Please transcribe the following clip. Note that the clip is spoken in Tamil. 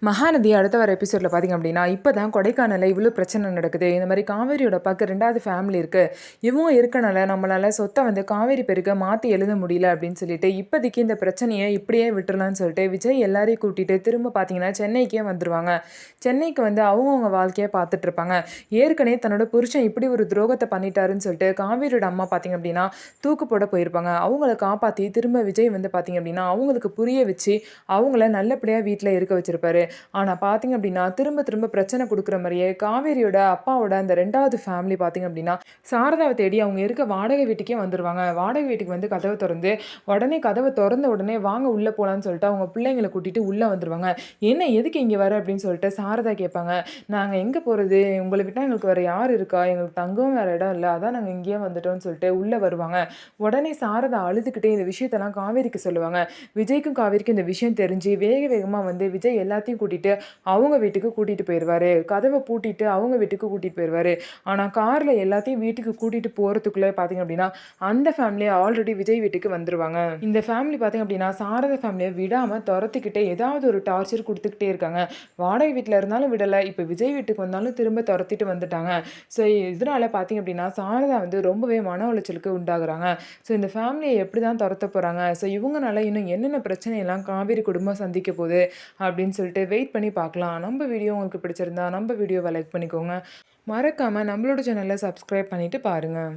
மகாநதி அடுத்த வர எபிசோடில் பார்த்திங்க அப்படின்னா இப்போ தான் கொடைக்கானலில் இவ்வளோ பிரச்சனை நடக்குது. இந்த மாதிரி காவேரியோட பக்கம் 2வது ஃபேமிலி இருக்குது. இவங்க இருக்கனால நம்மளால் சொத்தை வந்து காவேரி பேருக்கு மாற்றி எழுத முடியல அப்படின்னு சொல்லிட்டு இப்போதைக்கு இந்த பிரச்சனையை இப்படியே விட்டுறலான்னு சொல்லிட்டு விஜய் எல்லாரையும் கூட்டிகிட்டு திரும்ப பார்த்தீங்கன்னா சென்னைக்கே வந்துடுவாங்க. சென்னைக்கு வந்து அவங்கவுங்க வாழ்க்கையை பார்த்துட்டு இருப்பாங்க. ஏற்கனவே தன்னோட புருஷன் இப்படி ஒரு துரோகத்தை பண்ணிட்டாருன்னு சொல்லிட்டு காவேரியோட அம்மா பார்த்திங்க அப்படின்னா தூக்கு போட போயிருப்பாங்க. அவங்கள காப்பாற்றி திரும்ப விஜய் வந்து பார்த்திங்க அப்படின்னா அவங்களுக்கு புரிய வச்சு அவங்கள நல்லபடியாக வீட்டில் இருக்க வச்சிருப்பாரு. ஆனால் பார்த்திங்க அப்படின்னா திரும்ப திரும்ப பிரச்சனை கொடுக்குற மாதிரியே காவேரியோட அப்பாவோட அந்த 2வது ஃபேமிலி பார்த்திங்க அப்படின்னா சாரதாவை தேடி அவங்க இருக்க வாடகை வீட்டுக்கே வந்துடுவாங்க. வாடகை வீட்டுக்கு வந்து கதவை திறந்து உடனே கதவை திறந்த உடனே வாங்க உள்ளே போகலான்னு சொல்லிட்டு அவங்க பிள்ளைங்களை கூட்டிகிட்டு உள்ளே வந்துடுவாங்க. என்ன எதுக்கு இங்கே வர அப்படின்னு சொல்லிட்டு சாரதா கேட்பாங்க. நாங்கள் எங்கே போகிறது, உங்களை விட்டால் எங்களுக்கு வேறு யார் இருக்கா, எங்களுக்கு தங்கவும் வேறு இடம் இல்லை, அதான் நாங்கள் இங்கேயே வந்துட்டோம்னு சொல்லிட்டு உள்ளே வருவாங்க. உடனே சாரதா அழுதுகிட்டே இந்த விஷயத்தெல்லாம் காவேரிக்கு சொல்லுவாங்க. விஜய்க்கும் காவேரிக்கும் இந்த விஷயம் தெரிஞ்சு வேக வேகமாக வந்து விஜய் எல்லாத்தையும் கூட்டிகிட்டு அவங்க வீட்டுக்கு கூட்டிகிட்டு போயிடுவார். கதவை பூட்டிட்டு அவங்க வீட்டுக்கு கூட்டிகிட்டு போயிடுவார். ஆனால் காரில் எல்லாத்தையும் வீட்டுக்கு கூட்டிகிட்டு போகிறதுக்குள்ளே பார்த்திங்க அப்படின்னா அந்த ஃபேமிலி ஆல்ரெடி விஜய் வீட்டுக்கு வந்துடுவாங்க. இந்த ஃபேமிலி பார்த்திங்க அப்படின்னா சாரதா ஃபேமிலியை விடாமல் துரத்திக்கிட்டே ஏதாவது ஒரு டார்ச்சர் கொடுத்துக்கிட்டே இருக்காங்க. வாடகை வீட்டில் இருந்தாலும் விடலை, இப்போ விஜய் வீட்டுக்கு வந்தாலும் திரும்ப துரத்திட்டு வந்துட்டாங்க. ஸோ இதனால் பார்த்திங்க அப்படின்னா சாரதா வந்து ரொம்பவே மன உளைச்சலுக்கு உண்டாகுறாங்க. ஸோ இந்த ஃபேமிலியை எப்படி தான் துரத்த போகிறாங்க, ஸோ இவங்கனால இன்னும் என்னென்ன பிரச்சனையெல்லாம் காவேரி குடும்பம் சந்திக்க போகுது அப்படின்னு சொல்லிட்டு வெயிட் பண்ணி பார்க்கலாம். நம்ம வீடியோ உங்களுக்கு பிடிச்சிருந்தா நம்ம வீடியோவை லைக் பண்ணிக்கோங்க. மறக்காமல் நம்மளோட சேனலை சப்ஸ்கிரைப் பண்ணிவிட்டு பாருங்கள்.